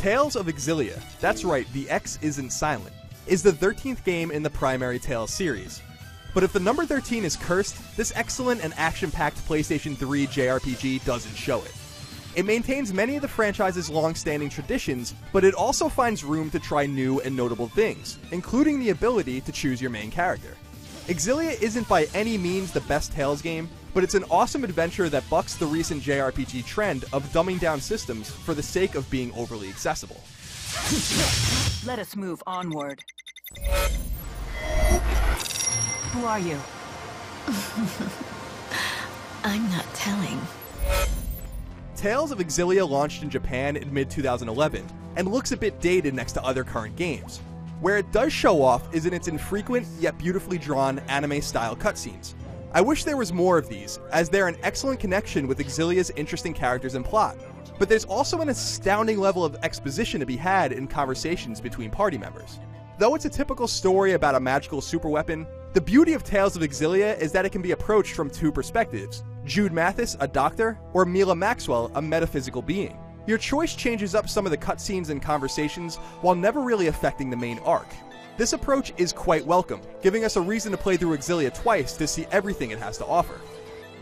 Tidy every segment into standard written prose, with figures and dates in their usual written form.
Tales of Xillia, that's right, the X isn't silent, is the 13th game in the primary Tales series. But if the number 13 is cursed, this excellent and action-packed PlayStation 3 JRPG doesn't show it. It maintains many of the franchise's long-standing traditions, but it also finds room to try new and notable things, including the ability to choose your main character. Xillia isn't by any means the best Tales game, but it's an awesome adventure that bucks the recent JRPG trend of dumbing down systems for the sake of being overly accessible. Let us move onward. Who are you? I'm not telling. Tales of Xillia launched in Japan in mid-2011, and looks a bit dated next to other current games. Where it does show off is in its infrequent yet beautifully drawn anime-style cutscenes. I wish there was more of these, as they're an excellent connection with Xillia's interesting characters and plot. But there's also an astounding level of exposition to be had in conversations between party members. Though it's a typical story about a magical superweapon, the beauty of Tales of Xillia is that it can be approached from two perspectives: Jude Mathis, a doctor, or Mila Maxwell, a metaphysical being. Your choice changes up some of the cutscenes and conversations while never really affecting the main arc. This approach is quite welcome, giving us a reason to play through Xillia twice to see everything it has to offer.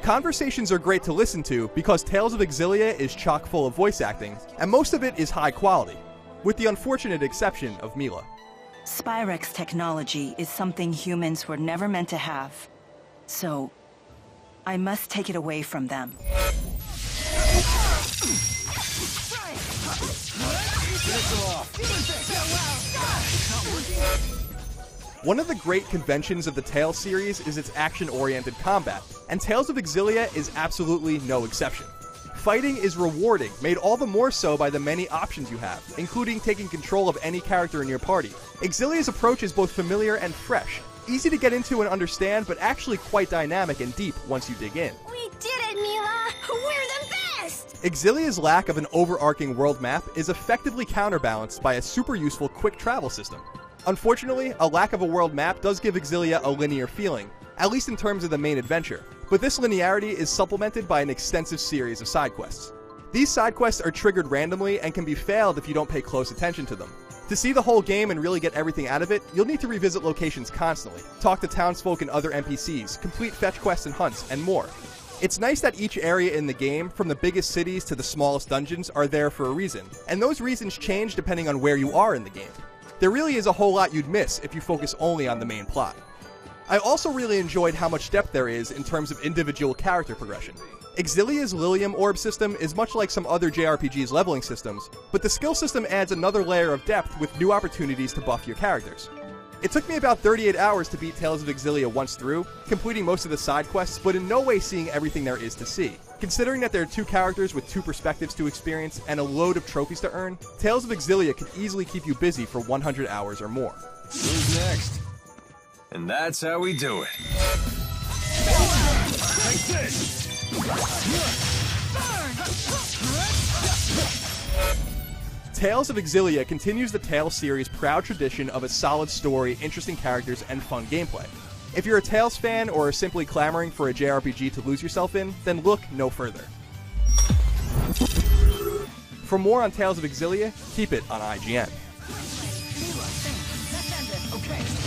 Conversations are great to listen to because Tales of Xillia is chock full of voice acting, and most of it is high quality, with the unfortunate exception of Mila. Spyrex technology is something humans were never meant to have. So, I must take it away from them. One of the great conventions of the Tales series is its action-oriented combat, and Tales of Xillia is absolutely no exception. Fighting is rewarding, made all the more so by the many options you have, including taking control of any character in your party. Xillia's approach is both familiar and fresh, easy to get into and understand, but actually quite dynamic and deep once you dig in. We did it, Mila! We're the best! Xillia's lack of an overarching world map is effectively counterbalanced by a super useful quick travel system. Unfortunately, a lack of a world map does give Xillia a linear feeling, at least in terms of the main adventure, but this linearity is supplemented by an extensive series of side quests. These side quests are triggered randomly and can be failed if you don't pay close attention to them. To see the whole game and really get everything out of it, you'll need to revisit locations constantly, talk to townsfolk and other NPCs, complete fetch quests and hunts, and more. It's nice that each area in the game, from the biggest cities to the smallest dungeons, are there for a reason, and those reasons change depending on where you are in the game. There really is a whole lot you'd miss if you focus only on the main plot. I also really enjoyed how much depth there is in terms of individual character progression. Xillia's Lilium Orb system is much like some other JRPG's leveling systems, but the skill system adds another layer of depth with new opportunities to buff your characters. It took me about 38 hours to beat Tales of Xillia once through, completing most of the side quests, but in no way seeing everything there is to see. Considering that there are two characters with two perspectives to experience and a load of trophies to earn, Tales of Xillia could easily keep you busy for 100 hours or more. Who's next? And that's how we do it. Take this! Tales of Xillia continues the Tales series' proud tradition of a solid story, interesting characters, and fun gameplay. If you're a Tales fan or are simply clamoring for a JRPG to lose yourself in, then look no further. For more on Tales of Xillia, keep it on IGN. Okay.